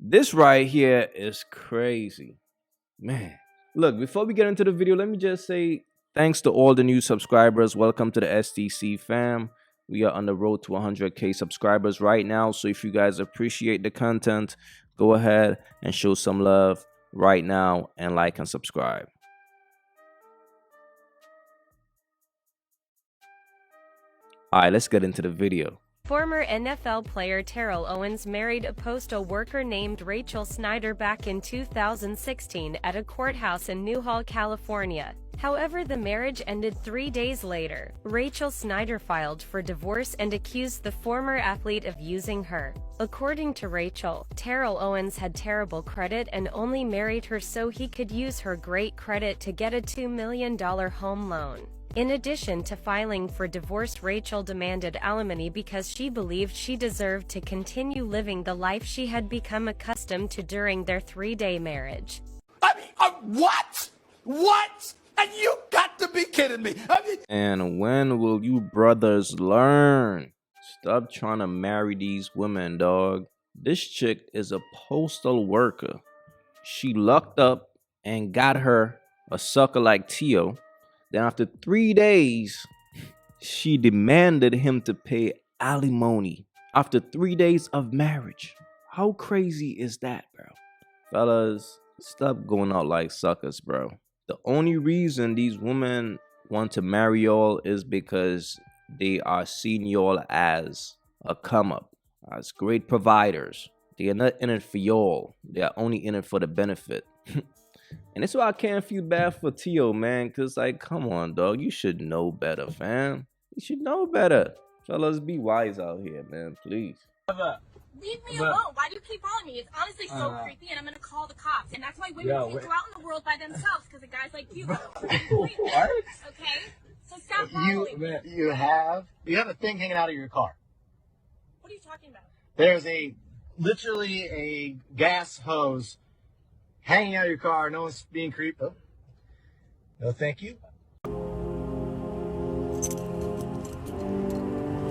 This right here is crazy. Man. Look, before we get into the video, let me just say thanks to all the new subscribers. Welcome to the STC fam. We are on the road to 100K subscribers right now. So if you guys appreciate the content, go ahead and show some love right now and like and subscribe. All right, let's get into the video. Former NFL player Terrell Owens married a postal worker named Rachel Snyder back in 2016 at a courthouse in Newhall, California. However, the marriage ended 3 days later. Rachel Snyder filed for divorce and accused the former athlete of using her. According to Rachel, Terrell Owens had terrible credit and only married her so he could use her great credit to get a $2 million home loan. In addition to filing for divorce, Rachel demanded alimony because she believed she deserved to continue living the life she had become accustomed to during their 3-day marriage. I mean, what? What? And you got to be kidding me. And when will you brothers learn? Stop trying to marry these women, dog. This chick is a postal worker. She lucked up and got her a sucker like Tio. Then after 3 days, she demanded him to pay alimony after 3 days of marriage. How crazy is that, bro? Fellas, stop going out like suckers, bro. The only reason these women want to marry y'all is because they are seeing y'all as a come up, as great providers. They are not in it for y'all. They are only in it for the benefit. And that's why I can't feel bad for Tio, man. Cause like, come on, dog. You should know better, fam. You should know better. Fellas, be wise out here, man. Please. Leave me alone. Why do you keep following me? It's honestly so creepy, and I'm gonna call the cops. And that's why women can't go out in the world by themselves, because of guys like you. What? Okay? So stop following me. You have a thing hanging out of your car. What are you talking about? There's literally a gas hose hanging out of your car. No one's being creeped. Oh. No, thank you.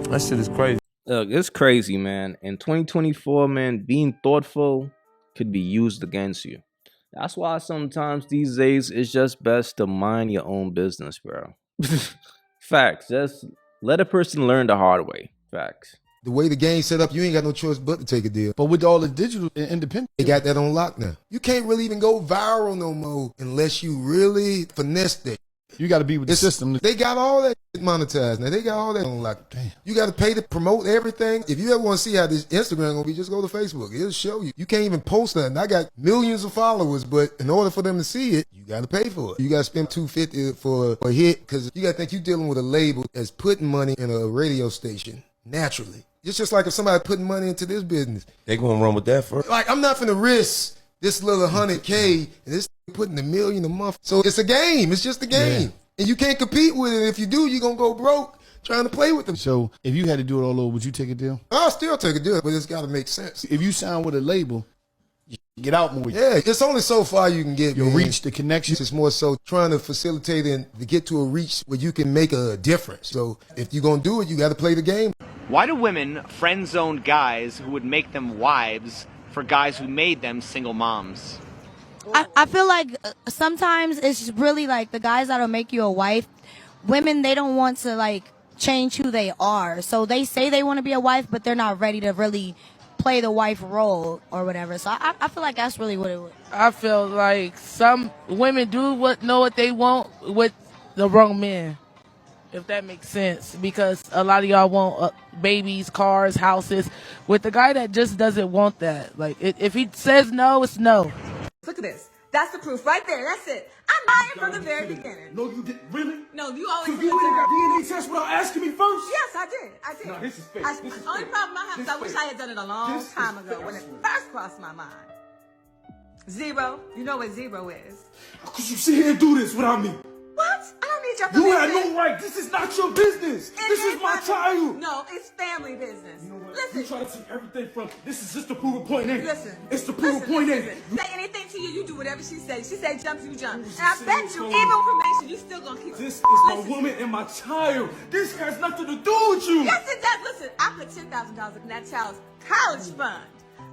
That shit is crazy. Look, it's crazy, man. In 2024, man, being thoughtful could be used against you. That's why sometimes these days it's just best to mind your own business, bro. Facts. Just let a person learn the hard way. Facts. The way the game's set up, you ain't got no choice but to take a deal. But with all the digital and independent, They got that on lock now. You can't really even go viral no more unless you really finesse that. you got to be with the system. They got all that monetized now. They got all that on lock. Damn. You got to pay to promote everything. If you ever want to see how this Instagram gonna be, just go to Facebook. It'll show you. You can't even post nothing. I got millions of followers, but in order for them to see it, you got to pay for it. You got to spend $250 for a hit because you got to think you're dealing with a label that's putting money in a radio station naturally. It's just like if somebody putting money into this business. They gonna run with that first. Like, I'm not finna risk this little 100K and this putting $1 million a month. So it's a game. It's just a game. Yeah. And you can't compete with it. If you do, you're gonna go broke trying to play with them. So if you had to do it all over, would you take a deal? I'll still take a deal, but it's gotta make sense. If you sign with a label, you get out more. Yeah, it's only so far you can get. Your man. reach, the connection. It's more so trying to facilitate and to get to a reach where you can make a difference. So if you're gonna do it, you gotta play the game. Why do women friend zone guys who would make them wives for guys who made them single moms? I feel like sometimes it's really like the guys that'll make you a wife. Women, they don't want to like change who they are. So they say they want to be a wife, but they're not ready to really play the wife role or whatever. So I feel like that's really what it was. I feel like some women know what they want with the wrong men. If that makes sense, because a lot of y'all want babies, cars, houses, with the guy that just doesn't want that. Like, if he says no, it's no. Look at this. That's the proof right there. That's it. I'm lying from the very beginning. No, you didn't. Really? No, you always So you went and got DNA test without asking me first? Yes, I did. I did. No, this is fake. The only problem I have is I wish I had done it a long time ago when it first crossed my mind. Zero. You know what zero is. How could you sit here and do this without me? What? I don't need your permission. You had no right. This is not your business. This is my child. No, it's family business. You know what? Listen. You try to take everything from, this is just to prove a point A. Listen. It's to prove a point A. Say anything to you, you do whatever she says. She say jump, you jump. And I bet you, even information, you still gonna keep. This is my woman and my child. This has nothing to do with you. Yes, it does. Listen, I put $10,000 in that child's college fund.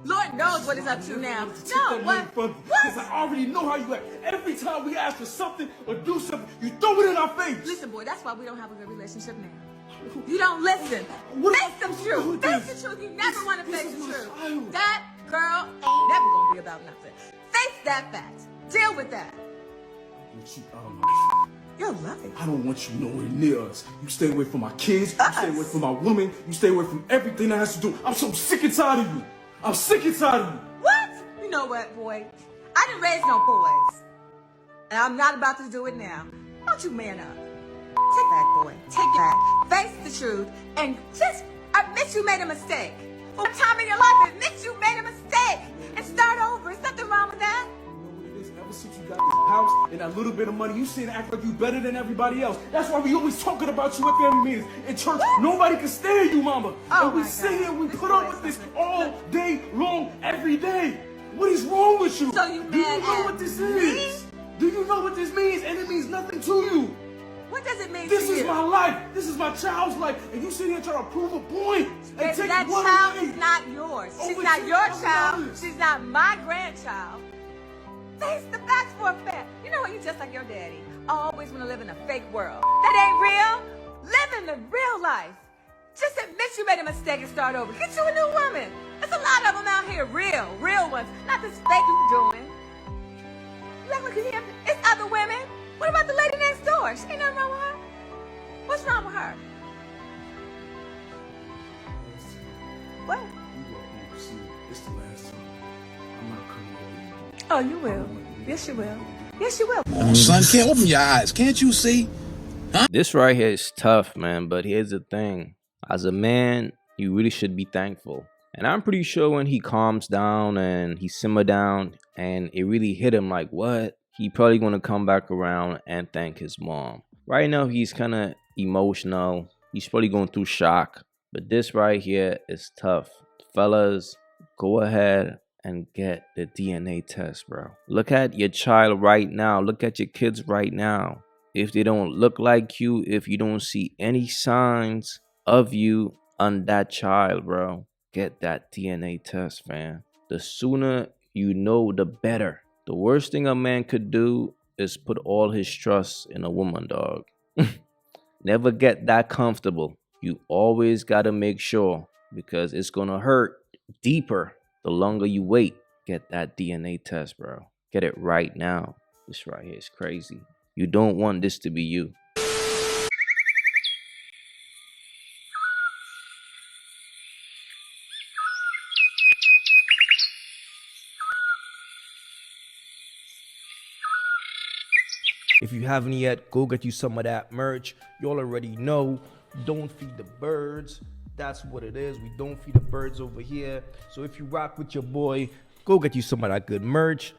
Lord knows what it's up to now. No, what? Because I already know how you act. Every time we ask for something or do something, you throw it in our face. Listen, boy, that's why we don't have a good relationship now. You don't listen. Face the truth. Face the truth. You never want to face the truth. That girl ain't never going to be about nothing. Face that fact. Deal with that. Your life. I don't want you nowhere near us. You stay away from my kids. You stay away from my woman. You stay away from everything that has to do. I'm so sick and tired of you. I'm sick and tired of you. What? You know what, boy? I didn't raise no boys. And I'm not about to do it now. Don't you man up. Take that, boy. Take that. Face the truth. And just admit you made a mistake. For a time in your life, admit you made a mistake. And start over. There's nothing wrong with that. Ever since you got this house and that little bit of money, you sit and act like you better than everybody else. That's why we always talking about you at family meetings. In church, nobody can stand you, mama. Oh, and we sit here and we put up with this all day long, every day. What is wrong with you? So you Do you mad know at what this me? is? Do you know what this means? And it means nothing to you. What does it mean This to you? is my life. This is my child's life. And you sit here and try to prove a point. And take That one child away. is not yours. She's Over not your child. $10,000. She's not my grandchild. Face the facts for a fact. You know what? You just like your daddy. Always want to live in a fake world. That ain't real. Live in the real life. Just admit you made a mistake and start over. Get you a new woman. There's a lot of them out here. Real ones. Not this fake you doing. You act like you hear it's other women. What about the lady next door? She ain't nothing wrong with her. What's wrong with her? What? It's the last time. I'm not coming over. Oh, you will. Yes, you will. Yes, you will. Son, can't open your eyes. Can't you see? This right here is tough, man. But here's the thing. As a man, you really should be thankful. And I'm pretty sure when he calms down and he simmer down and it really hit him like, what? He probably going to come back around and thank his mom. Right now, he's kind of emotional. He's probably going through shock. But this right here is tough. Fellas, go ahead and get the DNA test, bro. Look at your child right now. Look at your kids right now. If they don't look like you, if you don't see any signs of you on that child, bro, get that DNA test, man. The sooner you know, the better. The worst thing a man could do is put all his trust in a woman, dog. Never get that comfortable. You always got to make sure, because it's going to hurt deeper the longer you wait. Get that DNA test, bro. Get it right now. This right here is crazy. You don't want this to be you. If you haven't yet, go get you some of that merch. You all already know, don't feed the birds. That's what it is. We don't feed the birds over here. So if you rock with your boy, go get you some of that good merch.